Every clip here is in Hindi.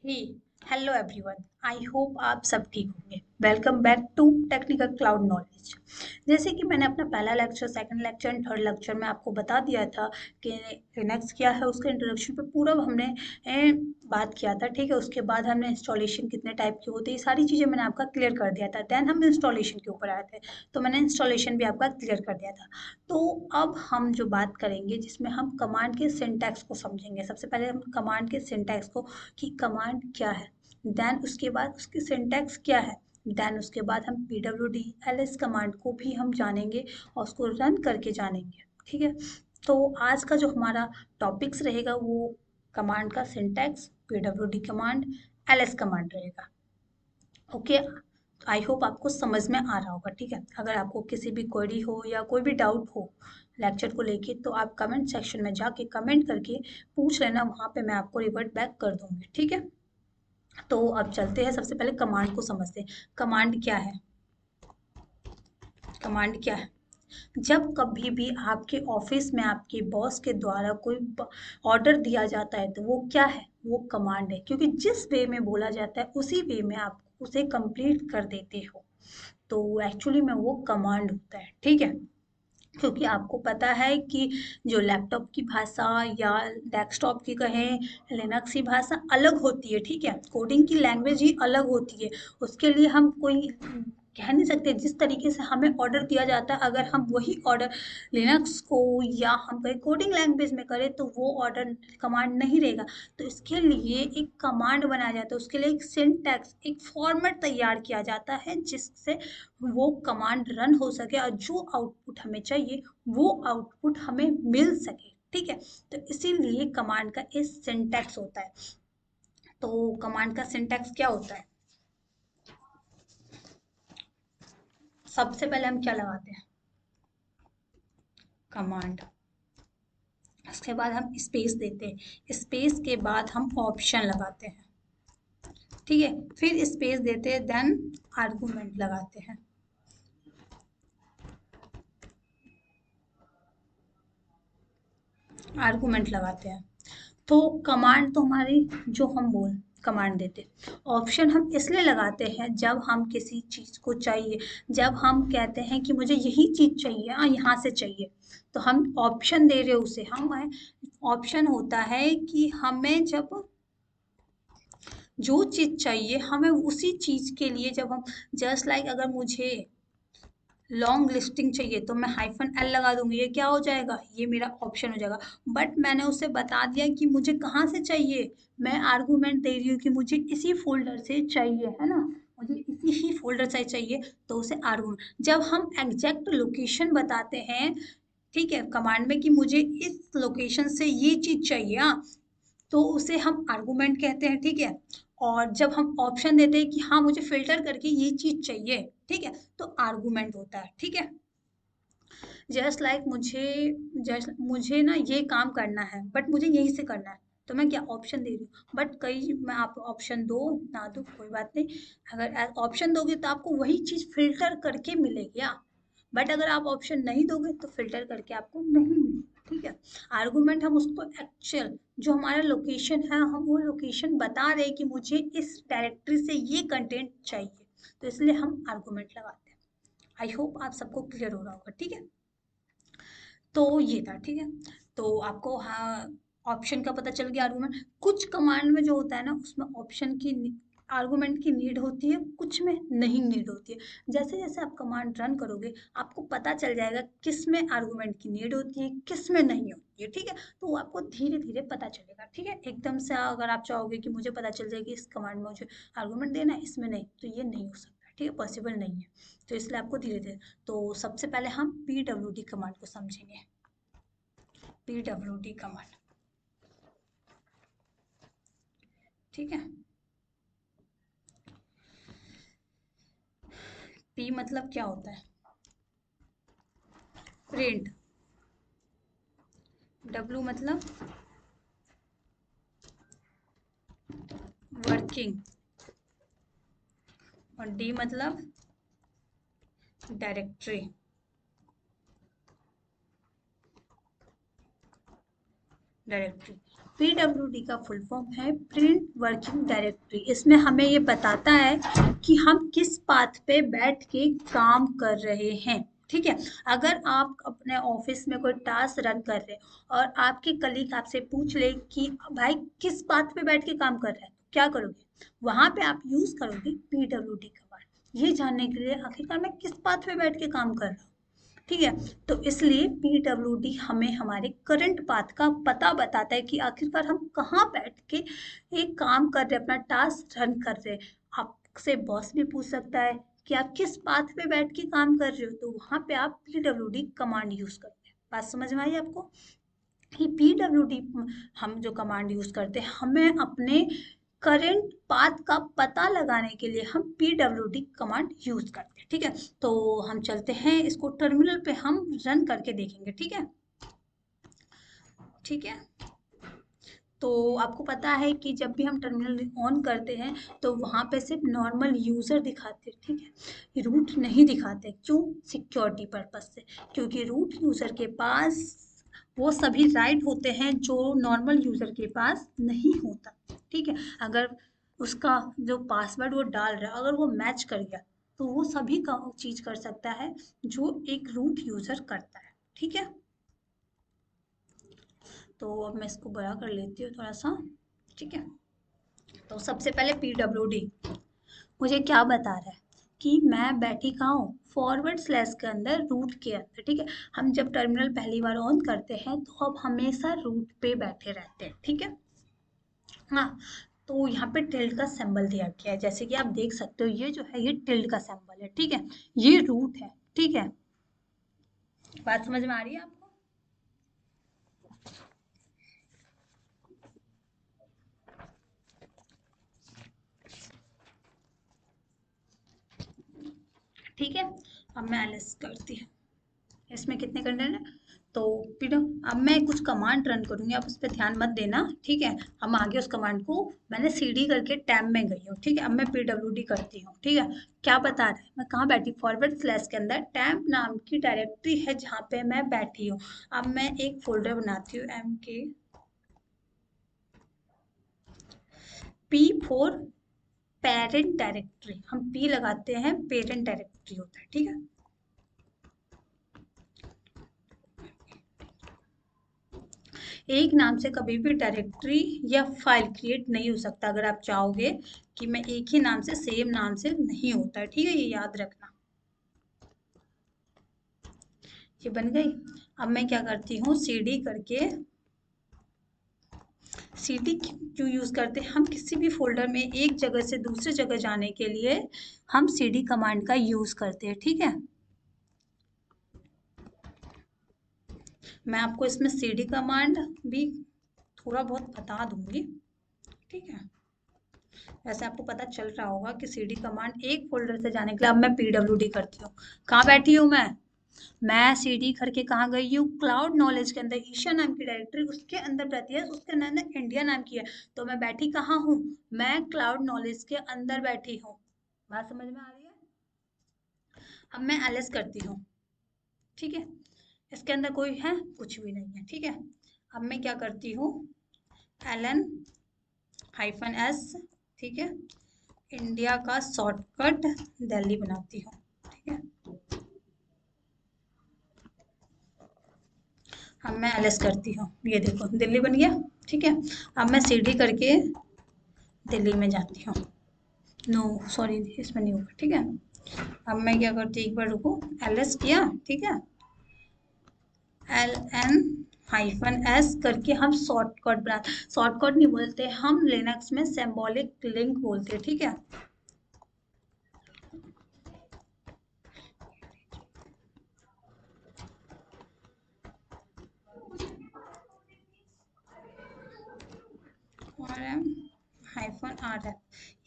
Hey hello everyone. I hope आप सब ठीक होंगे। Welcome back to technical cloud knowledge. जैसे कि मैंने अपना पहला lecture, second lecture and third lecture में आपको बता दिया था कि लिनक्स क्या है, उसके इंट्रोडक्शन पे पूरा हमने बात किया था। ठीक है, उसके बाद हमने इंस्टॉलेशन कितने टाइप के होते हैं, ये सारी चीज़ें मैंने आपका क्लियर कर दिया था। देन हम इंस्टॉलेशन के ऊपर आए थे, तो मैंने इंस्टॉलेशन भी आपका क्लियर कर दिया था। तो अब हम जो बात करेंगे जिसमें हम कमांड के सिंटैक्स को समझेंगे। सबसे पहले हम कमांड के सिंटैक्स को, कि कमांड क्या है, देन उसके बाद उसकी सिंटैक्स क्या है, देन उसके बाद हम pwd ls कमांड को भी हम जानेंगे और उसको रन करके जानेंगे। ठीक है, तो आज का जो हमारा टॉपिक्स रहेगा वो कमांड का syntax, pwd command, ls command रहेगा। ओके, आई होप आपको समझ में आ रहा होगा। ठीक है, अगर आपको किसी भी क्वेरी हो या कोई भी डाउट हो लेक्चर को लेके, तो आप कमेंट सेक्शन में जाके कमेंट करके पूछ लेना, वहाँ पे मैं आपको रिवर्ट बैक कर दूंगी। ठीक है, तो अब चलते हैं, सबसे पहले कमांड को समझते हैं। कमांड क्या है? कमांड क्या है? जब कभी भी आपके ऑफिस में आपके बॉस के द्वारा कोई ऑर्डर दिया जाता है, तो वो क्या है? वो कमांड है, क्योंकि जिस वे में बोला जाता है उसी वे में आप उसे कंप्लीट कर देते हो, तो एक्चुअली में वो कमांड होता है। ठीक है, क्योंकि आपको पता है कि जो लैपटॉप की भाषा या डेस्कटॉप की कहें, लिनक्स की भाषा अलग होती है। ठीक है, कोडिंग की लैंग्वेज ही अलग होती है। उसके लिए हम कोई कह नहीं सकते, जिस तरीके से हमें ऑर्डर दिया जाता है, अगर हम वही ऑर्डर लिनक्स को या हम कहीं कोडिंग लैंग्वेज में करें, तो वो ऑर्डर कमांड नहीं रहेगा। तो इसके लिए एक कमांड बनाया जाता है, उसके लिए एक सिंटैक्स, एक फॉर्मेट तैयार किया जाता है, जिससे वो कमांड रन हो सके और जो आउटपुट हमें चाहिए वो आउटपुट हमें मिल सके। ठीक है, तो इसीलिए कमांड का एक सिंटैक्स होता है। तो कमांड का सिंटैक्स क्या होता है? सबसे पहले हम क्या लगाते हैं? कमांड। उसके बाद हम स्पेस देते हैं, स्पेस के बाद हम ऑप्शन लगाते हैं। ठीक है, फिर स्पेस देते हैं, देन आर्गुमेंट लगाते हैं। आर्गुमेंट लगाते हैं। तो कमांड तो हमारी, जो हम बोल कमांड देते, ऑप्शन हम इसलिए लगाते हैं जब हम किसी चीज़ को चाहिए, जब हम कहते हैं कि मुझे यही चीज़ चाहिए, हाँ यहाँ से चाहिए, तो हम ऑप्शन दे रहे हो उसे। हम ऑप्शन होता है कि हमें जब जो चीज़ चाहिए, हमें उसी चीज़ के लिए जब हम, जस्ट लाइक अगर मुझे लॉन्ग लिस्टिंग चाहिए तो मैं हाइफन एल लगा दूंगी, ये क्या हो जाएगा? ये मेरा ऑप्शन हो जाएगा। बट मैंने उसे बता दिया कि मुझे कहाँ से चाहिए, मैं आर्गुमेंट दे रही हूँ कि मुझे इसी फोल्डर से चाहिए, है ना, मुझे इसी ही फोल्डर से चाहिए, तो उसे आर्गुमेंट। जब हम एग्जैक्ट लोकेशन बताते हैं, ठीक है, कमांड में, कि मुझे इस लोकेशन से ये चीज चाहिए, हाँ, तो उसे हम आर्गुमेंट कहते हैं। ठीक है, और जब हम ऑप्शन देते हैं कि हाँ मुझे फिल्टर करके ये चीज चाहिए, ठीक है, तो आर्गुमेंट होता है। ठीक है, जस्ट लाइक मुझे ना ये काम करना है, बट मुझे यहीं से करना है, तो मैं क्या ऑप्शन दे रही हूँ। बट कई, मैं आप ऑप्शन दो ना दो कोई बात नहीं, अगर ऑप्शन दोगे तो आपको वही चीज फिल्टर करके मिलेगी, हाँ। बट अगर आप ऑप्शन नहीं दोगे तो फिल्टर करके आपको नहीं मिलेगी। ठीक है, आर्गुमेंट हम उसको एक्चुअल जो हमारा लोकेशन है, हम वो लोकेशन बता रहे हैं कि मुझे इस डायरेक्टरी से ये कंटेंट चाहिए, तो इसलिए हम आर्गुमेंट लगाते हैं। आई होप आप सबको क्लियर हो रहा होगा। ठीक है, तो ये था। ठीक है, तो आपको, हाँ, ऑप्शन का पता चल गया। आर्गुमेंट, कुछ कमांड में जो होता है ना, उसमें ऑप्शन की, आर्गुमेंट की नीड होती है, कुछ में नहीं नीड होती है। जैसे जैसे आप कमांड रन करोगे, आपको पता चल जाएगा किस में आर्गुमेंट की नीड होती है, किस में नहीं होती है। ठीक है, तो वो आपको धीरे धीरे पता चलेगा। ठीक है, एकदम से अगर आप चाहोगे कि मुझे पता चल जाए कि इस कमांड में मुझे आर्गुमेंट देना है, इसमें नहीं, तो ये नहीं हो सकता। ठीक है, पॉसिबल नहीं है, तो इसलिए आपको धीरे धीरे। तो सबसे पहले हम पीडब्ल्यूडी कमांड को समझेंगे। पीडब्ल्यूडी कमांड, ठीक है। पी मतलब क्या होता है? प्रिंट। डब्ल्यू मतलब वर्किंग, और डी मतलब डायरेक्टरी। डायरेक्टरी, पीडब्ल्यूडी का फुल फॉर्म है प्रिंट वर्किंग डायरेक्टरी। इसमें हमें ये बताता है कि हम किस पाथ पे बैठ के काम कर रहे हैं। ठीक है, अगर आप अपने ऑफिस में कोई टास्क रन कर रहे हैं और आपके कलीग आपसे पूछ ले कि भाई किस पाथ पे बैठ के काम कर रहे हैं, तो क्या करोगे? वहां पे आप यूज करोगे पीडब्ल्यूडी कमांड, ये जानने के लिए आखिरकार मैं किस पाथ पे बैठ के काम कर रहा हूँ। ठीक है, तो इसलिए पीडब्ल्यूडी हमें हमारे करंट पाथ का पता बताता है कि आखिरकार हम कहाँ बैठ के एक काम कर रहे हैं, अपना टास्क रन कर रहे हैं। आपसे बॉस भी पूछ सकता है कि आप किस पाथ पे बैठ के काम कर रहे हो, तो वहां पे आप पीडब्ल्यूडी कमांड यूज करते हैं। बात समझ में आई आपको? ये पीडब्ल्यूडी हम जो कमांड यूज करते हैं, हमें अपने करंट पाथ का पता लगाने के लिए हम पीडब्ल्यूडी कमांड यूज करते हैं। ठीक है, तो हम चलते हैं, इसको टर्मिनल पे हम रन करके देखेंगे। ठीक है, ठीक है, तो आपको पता है कि जब भी हम टर्मिनल ऑन करते हैं तो वहाँ पे सिर्फ नॉर्मल यूज़र दिखाते हैं। ठीक है, रूट नहीं दिखाते। क्यों? सिक्योरिटी पर्पस से, क्योंकि रूट यूज़र के पास वो सभी राइट होते हैं जो नॉर्मल यूज़र के पास नहीं होता। ठीक है, अगर उसका जो पासवर्ड वो डाल रहा है अगर वो मैच कर गया तो वो सभी का चीज़ कर सकता है जो एक रूट यूज़र करता है। ठीक है, तो अब मैं इसको बड़ा कर लेती हूँ थोड़ा सा। ठीक है, तो सबसे पहले पीडब्ल्यूडी मुझे क्या बता रहा है कि मैं बैठी कहाँ हूँ? फॉरवर्ड स्लैश के अंदर, रूट के अंदर। ठीक है, हम जब टर्मिनल पहली बार ऑन करते हैं तो हम हमेशा रूट पे बैठे रहते हैं। ठीक है, हाँ, तो यहाँ पे टिल्ड का सिंबल दिया गया है, जैसे कि आप देख सकते हो ये जो है ये टिल्ड का सिंबल है। ठीक है, ये रूट है। ठीक है, बात समझ में आ रही है आपको? ठीक है, अब मैं एलिस करती हूँ। इसमें कितने कंटेंट है? तो फिर अब मैं कुछ कमांड रन करूंगी, आप उस पर ध्यान मत देना। ठीक है, हम आगे उस कमांड को, मैंने सीडी करके टैब में गई हूँ। ठीक है, अब मैं पीडब्ल्यूडी करती हूँ। ठीक है, क्या बता रहा है, मैं कहाँ बैठी? फॉरवर्ड स्लैश के अंदर टैब नाम की डायरेक्टरी है जहाँ पे मैं बैठी हूँ। अब मैं एक फोल्डर बनाती हूँ, MKP4 पेरेंट डायरेक्टरी। हम पी लगाते हैं, पेरेंट डायरेक्टरी होता है। ठीक है, एक नाम से कभी भी डायरेक्टरी या फाइल क्रिएट नहीं हो सकता। अगर आप चाहोगे कि मैं एक ही नाम से, सेम नाम से नहीं होता है। ठीक है, ये याद रखना। ये बन गई। अब मैं क्या करती हूँ, सीडी करके, सीडी क्यों यूज करते हैं? हम किसी भी फोल्डर में एक जगह से दूसरे जगह जाने के लिए हम सीडी कमांड का यूज करते हैं। ठीक है, मैं आपको इसमें सीडी कमांड भी थोड़ा बहुत बता दूंगी। ठीक है, वैसे आपको पता चल रहा होगा कि सीडी कमांड एक फोल्डर से जाने के लिए, अब मैं पीडब्ल्यूडी करती हूँ। कहाँ बैठी हूँ मैं सीडी करके कहाँ गई हूँ? क्लाउड नॉलेज के अंदर ईशा नाम की डायरेक्टरी, उसके अंदर रहती है, उसके अंदर इंडिया नाम की है। तो मैं बैठी कहाँ हूँ? मैं क्लाउड नॉलेज के अंदर बैठी हूँ। बात समझ में आ रही है? अब मैं एलएस करती हूँ। ठीक है, इसके अंदर कोई है? कुछ भी नहीं है। ठीक है, अब मैं क्या करती हूँ, LN-S, ठीक है, इंडिया का शॉर्टकट दिल्ली बनाती हूँ। ठीक है, अब मैं एलएस करती हूँ, ये देखो दिल्ली बन गया। ठीक है, अब मैं सीडी करके दिल्ली में जाती हूँ। नो सॉरी, इसमें नहीं होगा। ठीक है, अब मैं क्या करती हूँ, एक बार रुको, एलएस किया। ठीक है, LN-S करके हम शॉर्टकट बना, शॉर्टकट नहीं बोलते हम, लिनक्स में सिंबॉलिक लिंक बोलते हैं। ठीक है, RM-RF,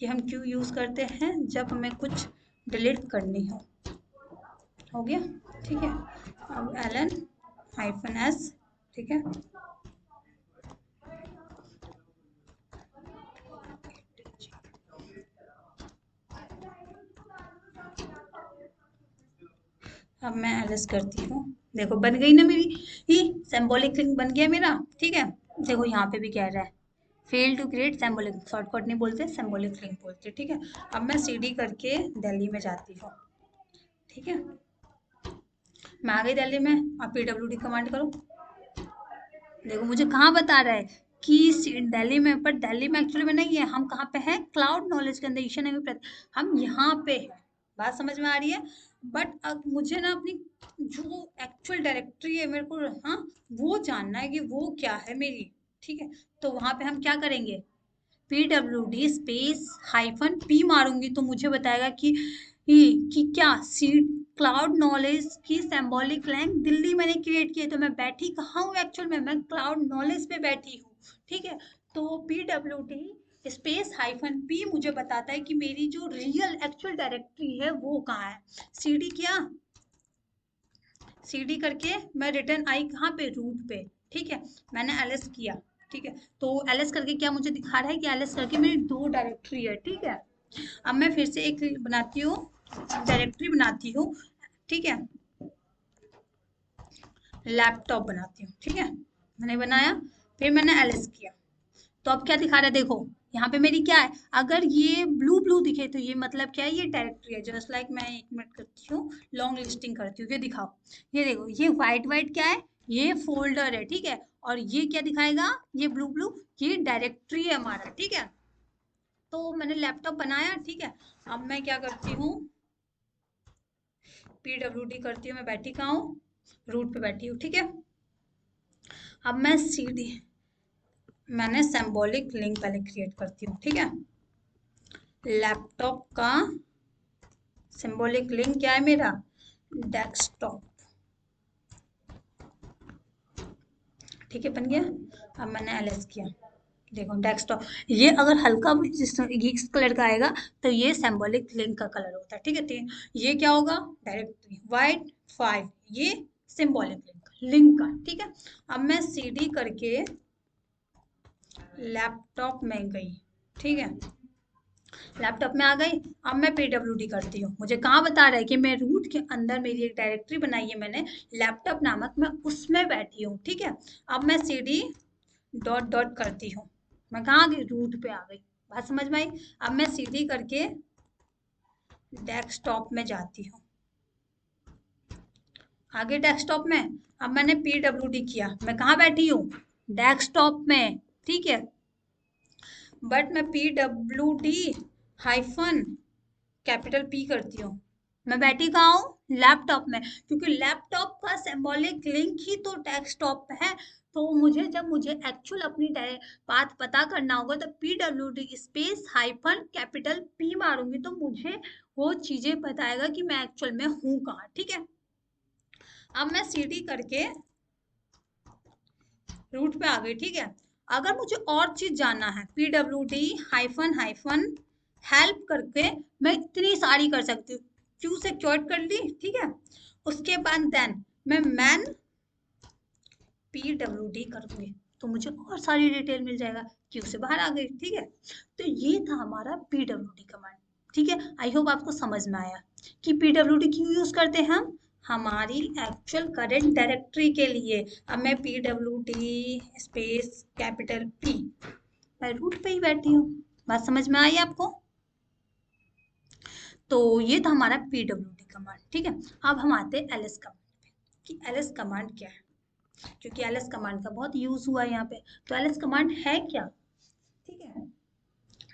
ये हम क्यों यूज करते हैं? जब हमें कुछ डिलीट करनी हो गया। ठीक है, अब LN-S, ठीक है, अब मैं एलएस करती हूँ। देखो बन गई ना मेरी, ये सिंबॉलिक लिंक बन गया मेरा। ठीक है, देखो यहाँ पे भी कह रहा है fail to create symbolic, shortcut नहीं बोलते, सिंबॉलिक लिंक बोलते, ठीक है। अब मैं सीडी करके दिल्ली में जाती हूँ, ठीक है। मैं आ गई दिल्ली में, आप पीडब्ल्यूडी कमांड करो। देखो मुझे कहाँ बता रहा है कि दिल्ली में, पर दिल्ली में एक्चुअली में नहीं है, हम कहाँ पे हैं, क्लाउड नॉलेज के अंदर, ईशान हम यहाँ पे हैं। बात समझ में आ रही है। बट अब मुझे ना अपनी जो एक्चुअल डायरेक्टरी है मेरे को, हाँ, वो जानना है कि वो क्या है मेरी, ठीक है। तो वहां पे हम क्या करेंगे, PWD स्पेस हाइफन पी मारूंगी तो मुझे बताएगा कि क्या सीड क्लाउड नॉलेज की सिंबॉलिक लैंग दिल्ली मैंने क्रिएट की है। तो मैं बैठी कहाँ हूँ एक्चुअल में, मैं क्लाउड नॉलेज पे बैठी हूँ, ठीक है। तो PWD स्पेस हाइफन पी मुझे बताता है कि मेरी जो रियल एक्चुअल डायरेक्टरी है वो कहाँ है। सीडी किया, सीडी करके मैं रिटर्न आई कहाँ पे, रूट पे, ठीक है। मैंने एलएस किया, ठीक है। तो एलएस करके क्या मुझे दिखा रहा है कि एलएस करके मेरी 2 डायरेक्टरी है, ठीक है। अब मैं फिर से एक बनाती हूँ, डायरेक्टरी बनाती हूँ, ठीक है। लैपटॉप बनाती हूँ, ठीक है। मैंने बनाया, फिर मैंने एलएस किया, तो अब क्या दिखा रहा है, देखो यहाँ पे मेरी क्या है, अगर ये ब्लू ब्लू दिखे तो ये मतलब क्या है, ये डायरेक्टरी है। जस्ट लाइक मैं 1 मिनट करती हूँ, लॉन्ग लिस्टिंग करती हूँ, ये दिखाओ। ये देखो ये व्हाइट व्हाइट क्या है, ये फोल्डर है, ठीक है। और ये क्या दिखाएगा, ये ब्लू ब्लू, ये डायरेक्टरी है हमारा, ठीक है। तो मैंने लैपटॉप बनाया, ठीक है। अब मैं क्या करती हूँ, PWD करती हूँ, मैं बैठी कहाँ हूँ, रूट पे बैठी हूँ, ठीक है। अब मैं सीडी, मैंने सिंबॉलिक लिंक पहले क्रिएट करती हूँ, ठीक है। लैपटॉप का सिंबॉलिक लिंक क्या है मेरा, डेस्कटॉप, ठीक है, बन गया। अब मैंने एलएस किया, देखो डेस्कटॉप, ये अगर हल्का भी इस कलर का आएगा तो ये सिंबॉलिक लिंक का कलर होता है, ठीक है। तो ये क्या होगा, डायरेक्टरी वाइट 5, ये सिंबॉलिक लिंक का, ठीक है। अब मैं सीडी करके लैपटॉप में गई, ठीक है। लैपटॉप में आ गई। अब मैं PWD करती हूँ, मुझे कहाँ बता रहा है कि मैं रूट के अंदर मेरी एक डायरेक्टरी बनाई है मैंने, लैपटॉप नामक, मैं उसमें बैठी हूँ, ठीक है। अब मैं CD डॉट डॉट करती हूँ, मैं कहाँ आ गई, रूट पे आ गई। बात समझ में आई। अब मैं CD करके डेस्कटॉप में जाती हूँ, आगे डेस्कटॉप में। अब मैंने PWD किया, मैं कहाँ बैठी हूँ, डेस्कटॉप में, ठीक है। बट मैं PWD हाइफन कैपिटल P करती हूँ, मैं बैठी कहाँ हूँ, लैपटॉप में, क्योंकि लैपटॉप का सिंबॉलिक लिंक ही तो डेस्कटॉप पे है। तो मुझे जब मुझे एक्चुअल अपनी पाथ पता करना होगा तो PWD space hyphen capital P मारूंगी तो मुझे वो चीजें बताएगा कि मैं एक्चुअल में हूँ कहाँ, ठीक है। अब मैं CD करके रूट पे आ गई, ठीक है। अगर मुझे और चीज जानना है, PWD हाइफन हाइफन हेल्प करके मैं इतनी सारी कर सकती हूँ, क्यू से क्योट कर ली, ठीक है। उसके बाद देन मैं मैन PWD करूंगी तो मुझे और सारी डिटेल मिल जाएगा, क्यू से बाहर आ गई, ठीक है। तो ये था हमारा PWD कमांड, ठीक है। आई होप आपको समझ में आया कि PWD क्यों यूज करते हैं हम, हमारी एक्चुअल करंट डायरेक्टरी के लिए। अब मैं PWD स्पेस कैपिटल P, मैं रूट पे ही बैठी हूँ। बात समझ में आई आपको। तो ये था हमारा PWD कमांड, ठीक है। अब हम आते हैं LS कमांड पे कि LS कमांड क्या है, क्योंकि LS कमांड का बहुत यूज हुआ है यहाँ पे। तो LS कमांड है क्या, ठीक है।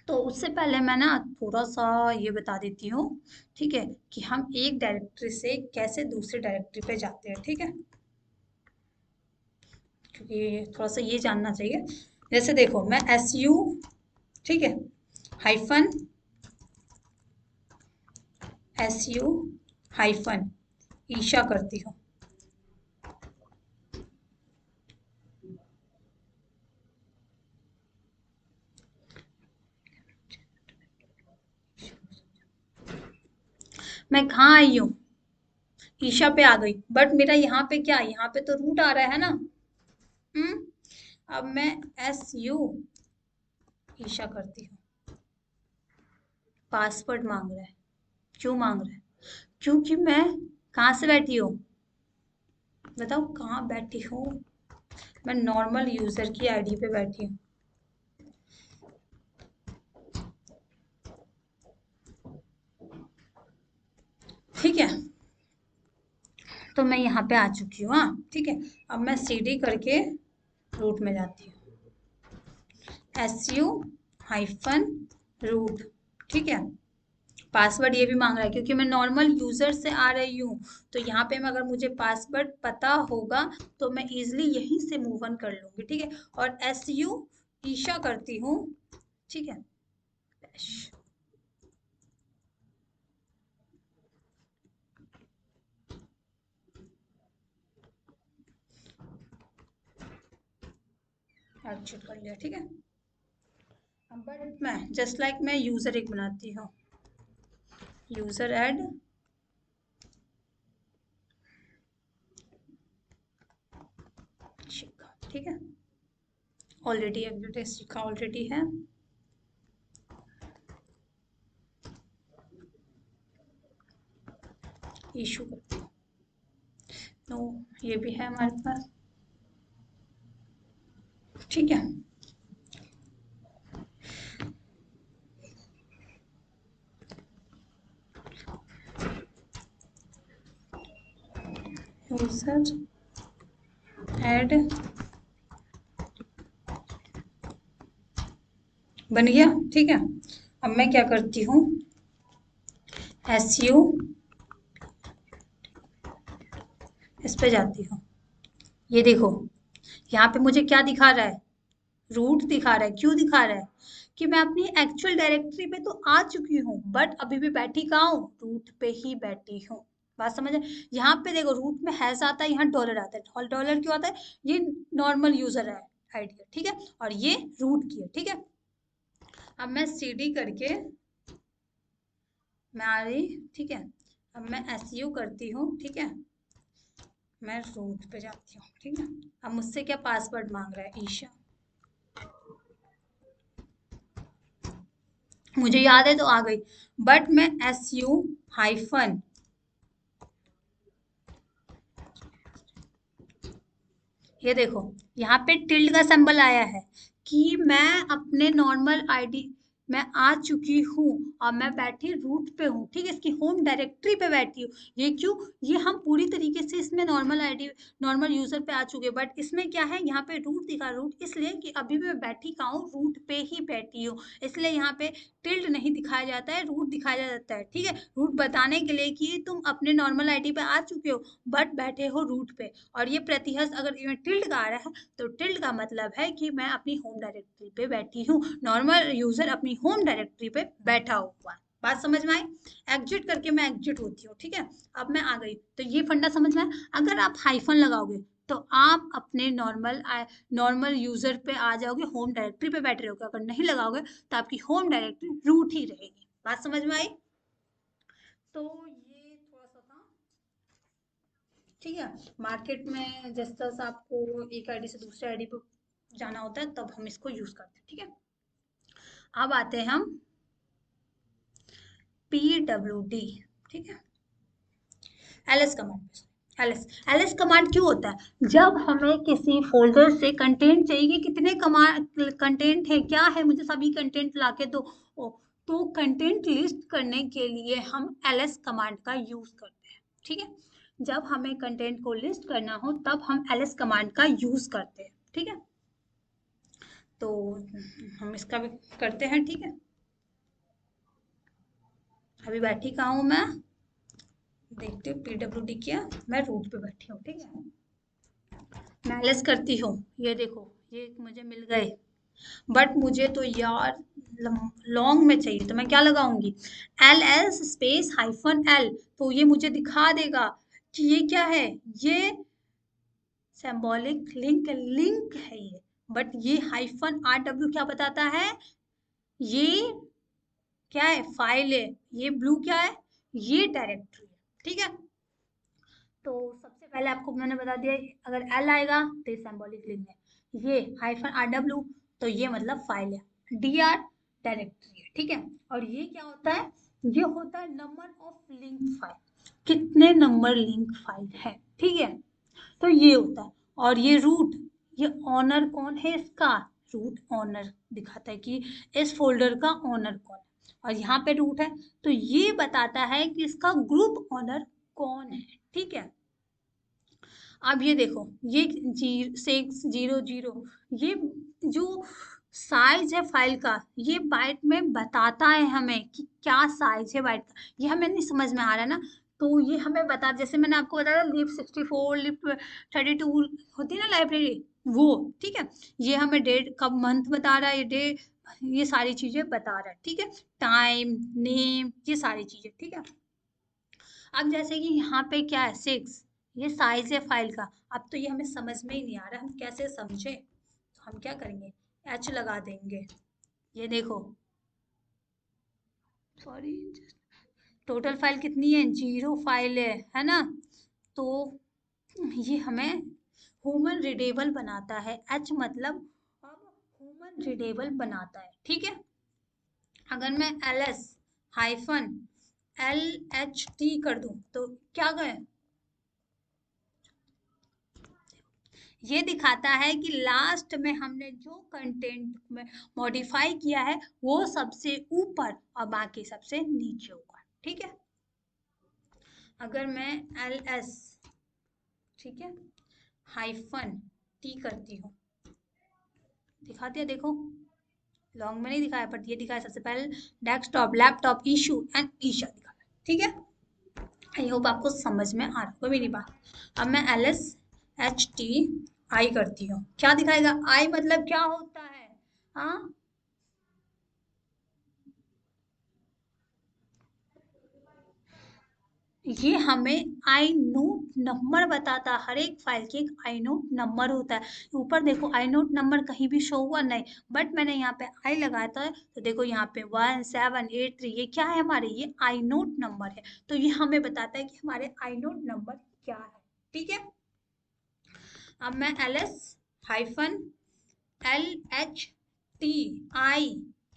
तो उससे पहले मैं ना थोड़ा सा ये बता देती हूँ, ठीक है, कि हम एक डायरेक्टरी से कैसे दूसरे डायरेक्टरी पे जाते हैं, ठीक है। क्योंकि थोड़ा सा ये जानना चाहिए। जैसे देखो मैं SU, ठीक है, हाइफन SU हाइफन ईशा करती हूँ, मैं कहाँ आई हूँ, ईशा पे आ गई। बट मेरा यहाँ पे क्या, यहाँ पे तो रूट आ रहा है ना। अब मैं SU ईशा करती हूँ, पासवर्ड मांग रहा है, क्यों मांग रहा है, क्योंकि मैं कहाँ से बैठी हूँ, बताओ कहाँ बैठी हूँ, मैं नॉर्मल यूजर की आईडी पे बैठी हूँ, ठीक है। तो मैं यहाँ पे आ चुकी हूँ, हाँ ठीक है। अब मैं सीडी करके रूट में जाती हूँ, SU-रूट, ठीक है। पासवर्ड ये भी मांग रहा है क्योंकि मैं नॉर्मल यूजर से आ रही हूँ, तो यहाँ पे मैं अगर मुझे पासवर्ड पता होगा तो मैं इजिली यहीं से मूव ऑन कर लूंगी, ठीक है। और SU ईशा करती हूँ, ठीक है। एग्जिट कर लिया, ठीक है। बट मैं जस्ट लाइक मैं यूजर एक बनाती हूँ, यूजर ऐड, ठीक है। ऑलरेडी एग्जिट शिखा ऑलरेडी है, इशू करती हूँ, नो ये भी है हमारे पास, ठीक है। यूजर ऐड बन गया, ठीक है। अब मैं क्या करती हूँ, SU इस पे जाती हूँ, ये देखो यहाँ पे मुझे क्या दिखा रहा है, रूट दिखा रहा है। क्यों दिखा रहा है कि मैं अपनी एक्चुअल डायरेक्टरी पे तो आ चुकी हूँ, बट अभी भी बैठी कहाँ हूँ, रूट पे ही बैठी हूँ। बात समझ है। यहाँ पे देखो रूट में हैश आता है, यहाँ डॉलर आता है, और डॉलर क्यों आता है, ये नॉर्मल यूजर है आईडी है, ठीक है। और ये रूट की है, ठीक है। अब मैं CD करके मैं आ रही, ठीक है। अब मैं SU करती हूँ, ठीक है। मैं रूट पे जाती हूँ, ठीक है। अब मुझसे क्या पासवर्ड मांग रहा है, ईशा, मुझे याद है तो आ गई। बट मैं SU हाइफन, ये देखो यहाँ पे टिल्ड का सिंबल आया है कि मैं अपने नॉर्मल आईडी मैं आ चुकी हूँ और मैं बैठी रूट पे हूँ, ठीक है। इसकी होम डायरेक्टरी पे बैठी हूँ। ये क्यों, ये हम पूरी तरीके से इसमें नॉर्मल आईडी नॉर्मल यूजर पे आ चुके हैं, बट इसमें क्या है, यहाँ पे रूट दिखा, रूट इसलिए कि अभी भी मैं बैठी कहाँ हूँ, रूट पे ही बैठी हूँ, इसलिए यहाँ पे टिल्ड नहीं दिखाया जाता है, रूट दिखाया जाता है, ठीक है। रूट बताने के लिए कि तुम अपने नॉर्मल आईडी पे आ चुके हो बट बैठे हो रूट पे। और ये प्रतिहत अगर इसमें टिल्ड का आ रहा है तो टिल्ड का मतलब है कि मैं अपनी होम डायरेक्टरी पे बैठी हूँ, नॉर्मल यूजर अपनी होम डायरेक्टरी पे बैठा हुआ है। बात समझ में आई। एग्जिट करके मैं एग्जिट होती हूँ, ठीक है। अब मैं आ गई, तो ये फंडा समझ में आया। अगर आप हाइफन लगाओगे तो आप अपने नॉर्मल यूजर पे आ जाओगे, होम डायरेक्टरी पे बैठे रहोगे। अगर नहीं लगाओगे तो आपकी होम डायरेक्टरी रूट ही रहेगी। बात समझ में आई। तो ये थोड़ा सा था, ठीक है। मार्केट में जिस तरह से आपको एक आईडी से दूसरे आईडी पे जाना होता है तब हम इसको यूज करते हैं, ठीक है। अब आते हैं हम PWD, ठीक है, LS कमांड पे। LS कमांड क्यों होता है, जब हमें किसी फोल्डर से कंटेंट चाहिए कि कितने कमांड कंटेंट है, क्या है, मुझे सभी कंटेंट लाके दो, तो कंटेंट लिस्ट करने के लिए हम LS कमांड का यूज करते हैं, ठीक है। जब हमें कंटेंट को लिस्ट करना हो तब हम LS कमांड का यूज करते हैं, ठीक है। तो हम इसका भी करते हैं, ठीक है। अभी बैठी कहाँ हूँ मैं, देखते हो PWD किया, मैं रूट पे बैठी हूँ, ठीक है। मैं LS करती हूँ, ये देखो ये मुझे मिल गए, बट मुझे तो यार लॉन्ग में चाहिए, तो मैं क्या लगाऊंगी, LS स्पेस -L, तो ये मुझे दिखा देगा कि ये क्या है, ये सिंबॉलिक लिंक है ये। बट ये -RW क्या बताता है, ये क्या है, फाइल है, ये ब्लू क्या है, ये डायरेक्टरी है, ठीक है। तो सबसे पहले आपको मैंने बता दिया, अगर एल आएगा तो ये सिंबॉलिक लिंक है, ये -RW तो ये मतलब फाइल है, DR डायरेक्टरी है, ठीक है। और ये क्या होता है, ये होता है नंबर ऑफ लिंक फाइल, कितने नंबर लिंक फाइल है, ठीक है। तो ये होता है। और ये रूट, ये ऑनर कौन है इसका, रूट ऑनर दिखाता है कि इस फोल्डर का ऑनर कौन है, और यहाँ पे रूट है तो ये बताता है कि इसका ग्रुप ऑनर कौन है। ठीक है, अब ये देखो, ये 600, ये जो साइज है फाइल का, ये बाइट में बताता है हमें कि क्या साइज है बाइट का। ये हमें नहीं समझ में आ रहा है ना, तो ये हमें बता, जैसे मैंने आपको बताया लिप 64, लिप 32 होती है ना लाइब्रेरी, वो ठीक है, ये हमें डेट कब मंथ बता रहा है, ये डे, ये सारी चीजें बता रहा है। ठीक है, टाइम, नेम, ये सारी चीजें। ठीक है, अब जैसे कि यहाँ पे क्या है 6, ये साइज है फाइल का। अब तो ये हमें समझ में ही नहीं आ रहा हम कैसे समझे, तो हम क्या करेंगे, एच लगा देंगे। ये देखो, सॉरी, टोटल फाइल कितनी है, 0 फाइल है ना, तो ये हमें ह्यूमन रीडेबल बनाता है, एच मतलब अब ह्यूमन रीडेबल बनाता है। ठीक है, अगर मैं ls हाइफन LHT कर दूं तो क्या गए, ये दिखाता है कि लास्ट में हमने जो कंटेंट में मॉडिफाई किया है वो सबसे ऊपर और बाकी सबसे नीचे होगा। ठीक है, अगर मैं ls, ठीक है, हाइफन टी करती हूँ, दिखा दिया, देखो लॉन्ग में नहीं दिखाया पर ये दिखाया सबसे पहले, desktop, laptop, Ishu and Isha दिखा। ठीक है, आई होप आपको समझ में आ रहा होगा मेरी बात। अब मैं LSHT आई करती हूँ, क्या दिखाएगा, आई मतलब क्या होता है, हाँ, ये हमें आई नोट नंबर बताता है, हर एक फाइल की एक आई नोट नंबर होता है। ऊपर देखो आई नोट नंबर कहीं भी शो हुआ नहीं, बट मैंने यहाँ पे आई लगाया था तो देखो यहाँ पे 1783, ये क्या है हमारे, ये आई नोट नंबर है। तो ये हमें बताता है कि हमारे आई नोट नंबर क्या है। ठीक है, अब मैं ls हाइफन LHT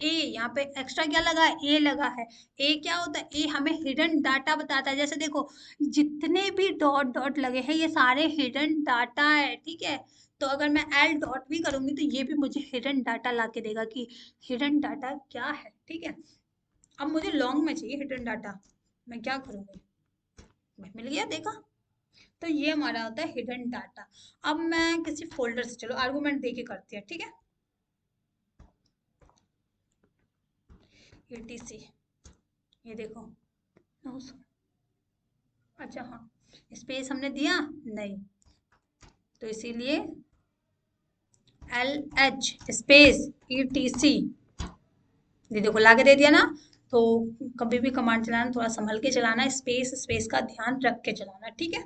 ए, यहाँ पे एक्स्ट्रा क्या लगा है, ए लगा है। ए क्या होता है, ए हमें हिडन डाटा बताता है। जैसे देखो जितने भी डॉट डॉट लगे हैं ये सारे हिडन डाटा है। ठीक है, तो अगर मैं एल डॉट भी करूंगी तो ये भी मुझे हिडन डाटा ला के देगा कि हिडन डाटा क्या है। ठीक है, अब मुझे लॉन्ग में चाहिए हिडन डाटा, मैं क्या करूंगी, मिल गया, देखा, तो ये हमारा होता है हिडन डाटा। अब मैं किसी फोल्डर से, चलो आर्गुमेंट दे के करती है। ठीक है, etc, ये देखो, अच्छा हाँ, स्पेस हमने दिया नहीं, तो इसीलिए LH स्पेस ETC, ये देखो लाके दे दिया ना। तो कभी भी कमांड चलाना थोड़ा संभल के चलाना, स्पेस स्पेस का ध्यान रख के चलाना। ठीक है,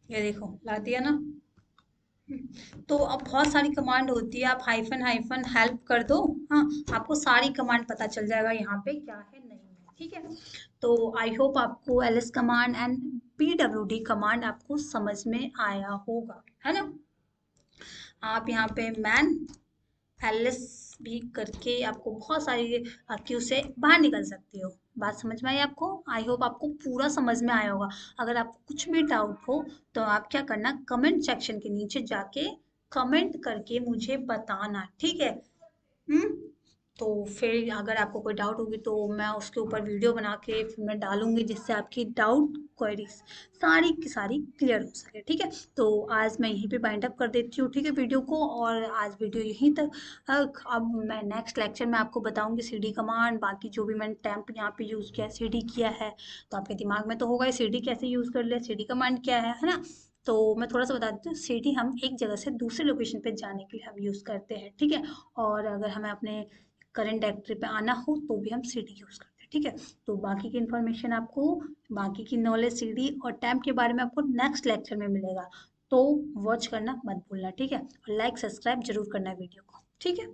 ये देखो ला दिया ना। तो अब बहुत सारी कमांड होती है, आप हाइफन हाइफन हेल्प कर दो, हाँ, आपको सारी कमांड पता चल जाएगा यहाँ पे क्या है नहीं है। ठीक है, तो आई होप आपको ls command and pwd command आपको समझ में आया होगा, है ना। आप यहाँ पे मैन ls भी करके आपको बहुत सारी क्यू से बाहर निकल सकती हो। बात समझ में आई आपको, आई होप आपको पूरा समझ में आया होगा। अगर आपको कुछ भी डाउट हो तो आप क्या करना, कमेंट सेक्शन के नीचे जाके कमेंट करके मुझे बताना। ठीक है, हम्म, तो फिर अगर आपको कोई डाउट होगी तो मैं उसके ऊपर वीडियो बना के फिर मैं डालूंगी, जिससे आपकी डाउट क्वेरीज सारी की सारी क्लियर हो सके। ठीक है, तो आज मैं यहीं पे बाइंड अप कर देती हूँ, ठीक है, वीडियो को, और आज वीडियो यहीं तक। अब मैं नेक्स्ट लेक्चर में आपको बताऊंगी सीडी कमांड, बाकी जो भी मैंने टैंप यहाँ पे यूज़ किया, सीडी किया है, तो आपके दिमाग में तो होगा सीडी कैसे यूज़ कर ले, सीडी कमांड क्या है ना। तो मैं थोड़ा सा बता देती हूँ, सीडी हम एक जगह से दूसरे लोकेशन पे जाने के लिए हम यूज़ करते हैं। ठीक है, और अगर हमें अपने करंट डायरेक्टरी पे आना हो तो भी हम सीडी यूज़ करते हैं। ठीक है, तो बाकी की इन्फॉर्मेशन आपको, बाकी की नॉलेज सीडी और टैम्प के बारे में आपको नेक्स्ट लेक्चर में मिलेगा। तो वॉच करना मत भूलना। ठीक है, और लाइक सब्सक्राइब जरूर करना वीडियो को। ठीक है।